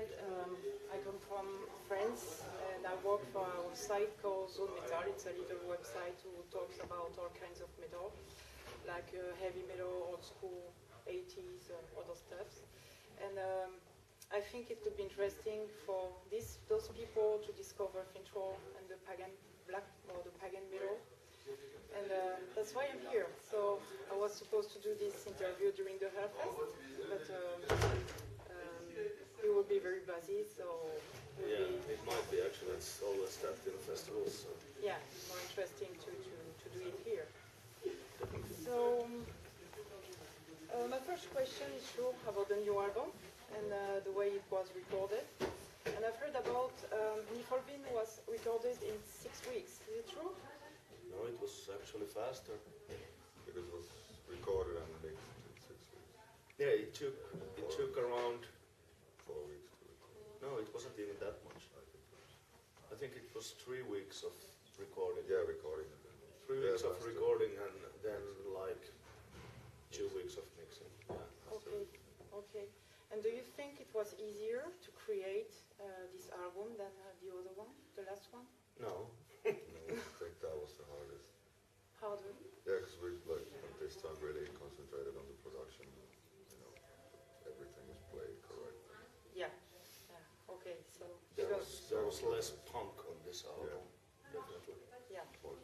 said, I come from France and I work for a site called Zone Metal. It's a little website who talks about all kinds of metal, like heavy metal, old school, 80s, other stuff. And I think it could be interesting for those people to discover Finntroll and the pagan black or the pagan metal. And that's why I'm here. So I was supposed to do this interview during the Hellfest, but it will be very busy, so it might be actually. It's always that in festivals. So. Yeah, it's more interesting to do it here. So my first question is sure about the new album and the way it was recorded. And I've heard about Nifolvin was recorded in 6 weeks. Is it true? No, it was actually faster. Because it was recorded and mixed in 6 weeks. Yeah, it took around 4 weeks to record. No, it wasn't even that much. I think it was 3 weeks of recording. Yeah, recording. 3 weeks of recording and then like 2 weeks of mixing. Yeah. Okay, okay. And do you think it was easier to create this album than the other one, the last one? No. No, I think that was the hardest. Harder? Yeah, because we at this time really concentrated on the production. You know, everything was played correctly. Yeah. Yeah. Okay. So there was less punk on this album. Yeah. Definitely. Yeah. Or,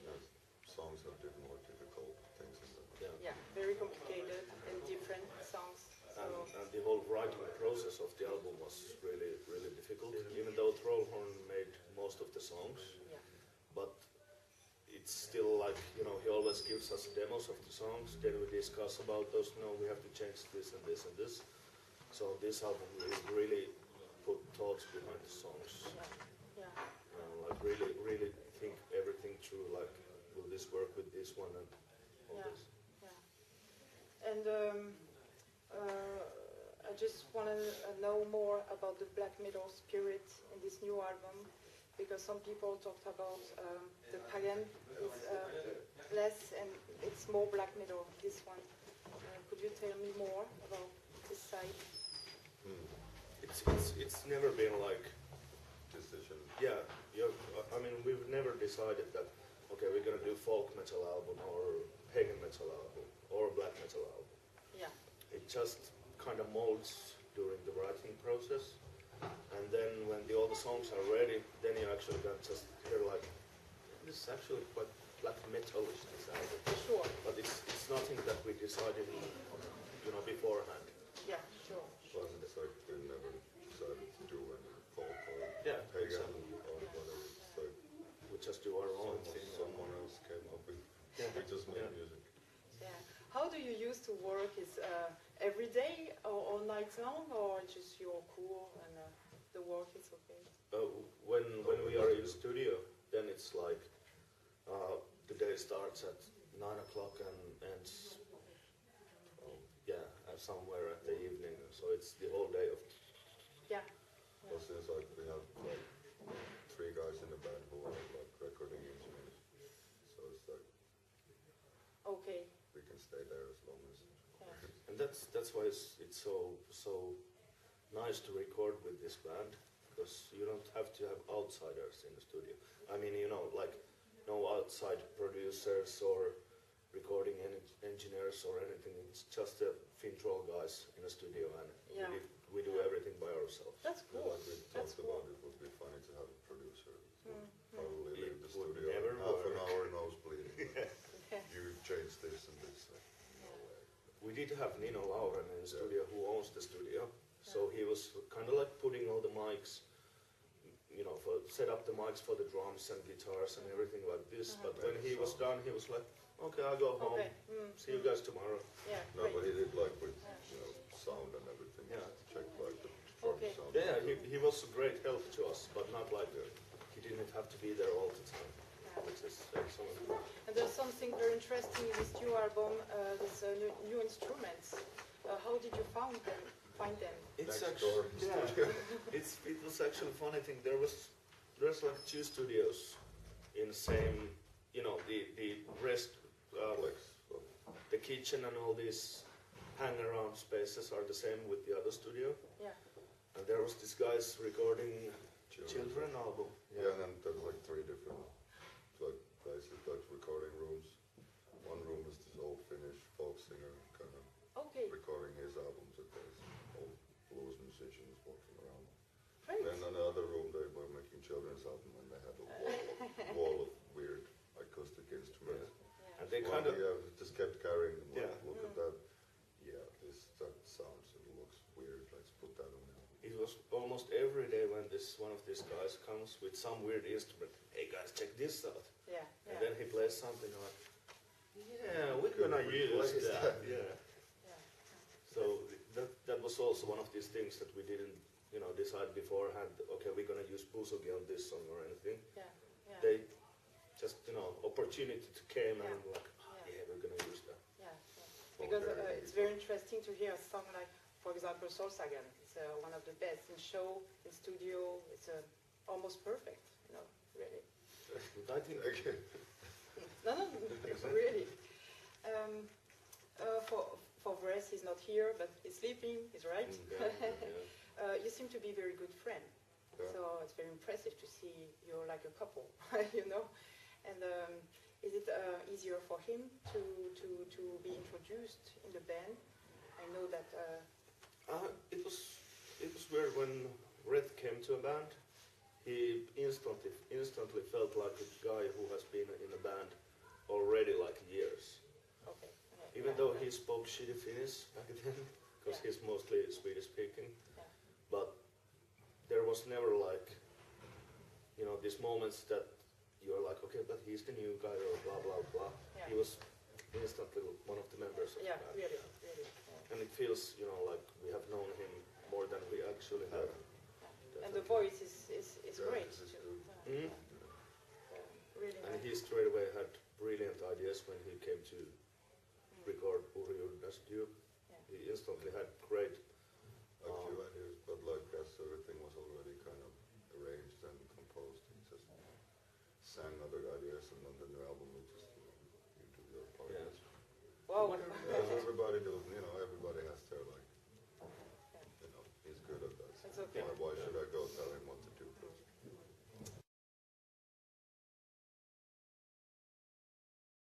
songs have more difficult things in them. Yeah. Very complicated and different songs. So. And the whole writing process of the album was really, really difficult. Even though Trollhorn made most of the songs, but it's still like, you know, he always gives us demos of the songs, then we discuss about those, no, we have to change this and this and this. So this album we really put thoughts behind the songs. Yeah. Like really think everything through, like, will this work with this one and all this. Yeah. And I just want to know more about the black metal spirit in this new album. Because some people talked about the pagan is less and it's more black metal, this one. Could you tell me more about this side? It's never been like decision. Yeah, I mean we've never decided that okay we're gonna do folk metal album or pagan metal album or black metal album. Yeah. It just kind of molds during the writing process. And then when all the songs are ready, then you actually can just hear like, this is actually quite black metalish this album. Sure. But it's nothing that we decided, you know, beforehand. Yeah, sure. But it's like we never decided to do any folk or pagan exactly. or whatever. So we just do our own thing. Someone else came up with. We just made music. Yeah. How do you used to work? Is every day or all night long, or just you're cool and the work is okay? When we are in the studio, then it's like the day starts at 9 o'clock and ends somewhere at the evening. So it's the whole day of. Yeah. Well, since like we have like 3 guys in the band who are like recording engineers, so it's like okay. We can stay there as long as. And that's why it's so nice to record with this band, because you don't have to have outsiders in the studio. I mean, you know, like no outside producers or recording engineers or anything. It's just the Finntroll guys in the studio, and we do everything by ourselves. That's cool. Like we talked about, it would be funny to have a producer. Probably leave the studio never half work. an hour nosebleeding. You change this and this. We did have Nino Lauren in the studio, who owns the studio. So he was kind of like putting all the mics, you know, set up the mics for the drums and guitars and everything like this. But when he was done, he was like, okay, I'll go home. See you guys tomorrow. Yeah. No, but he did like with sound and everything. Yeah. Check like the front sound. Yeah, he was a great help to us, but not like he didn't have to be there all the time, which is excellent. And there's something very interesting in this new album, these new instruments. How did you find them? It's Next actually, door studio. it was actually a funny thing. There's like 2 studios in the same, you know, the rest, the kitchen and all these hang-around spaces are the same with the other studio. Yeah. And there was this guy's recording children album. Yeah, and then there's like 3 different, like basically Dutch recording rooms. One room is this old Finnish folk singer kind of Okay, recording his albums that there's old blues musicians walking around. great. Then in another room they were making children's album and they had a wall of weird acoustic instruments. Yeah. And they One kind of, day I just kept carrying them. Like, Yeah. look at that. Yeah, that sounds, it looks weird. Let's put that on now. it was almost every day when one of these guys comes with some weird instrument. Hey guys, check this out. Yeah, And yeah, then he plays something like, yeah, we're gonna use replace that. that. Yeah. yeah. So that was also one of these things that we didn't, decide beforehand. Okay, we're gonna use buzogi on this song or anything. Yeah, yeah. They just, opportunity came and Yeah. like, yeah, we're gonna use that. Yeah, yeah. Because it's very interesting to hear a song like, for example, Soul Sagan. It's one of the best in show, in studio. It's almost perfect, really. I think Okay. No, really. For Vres, he's not here, but he's sleeping. He's right. yeah. You seem to be a very good friend. Yeah. So it's very impressive to see you're like a couple, And is it easier for him to be introduced in the band? I know that. It was weird when Red came to a band. He instantly felt like a guy who has been in a band already like years. Okay. Even though he spoke shitty Finnish back then, because he's mostly Swedish speaking. Yeah. But there was never like, these moments that you're like, okay, but he's the new guy or blah, blah, blah. Yeah. He was instantly one of the members of Yeah, the band. really. Yeah. And it feels, like we have known him more than we actually have. And the voice is Yeah, great this is too. good. Mhm. Really And nice. he straight away had brilliant ideas when he came to record Uri Urdas Duke. Yeah. He instantly had great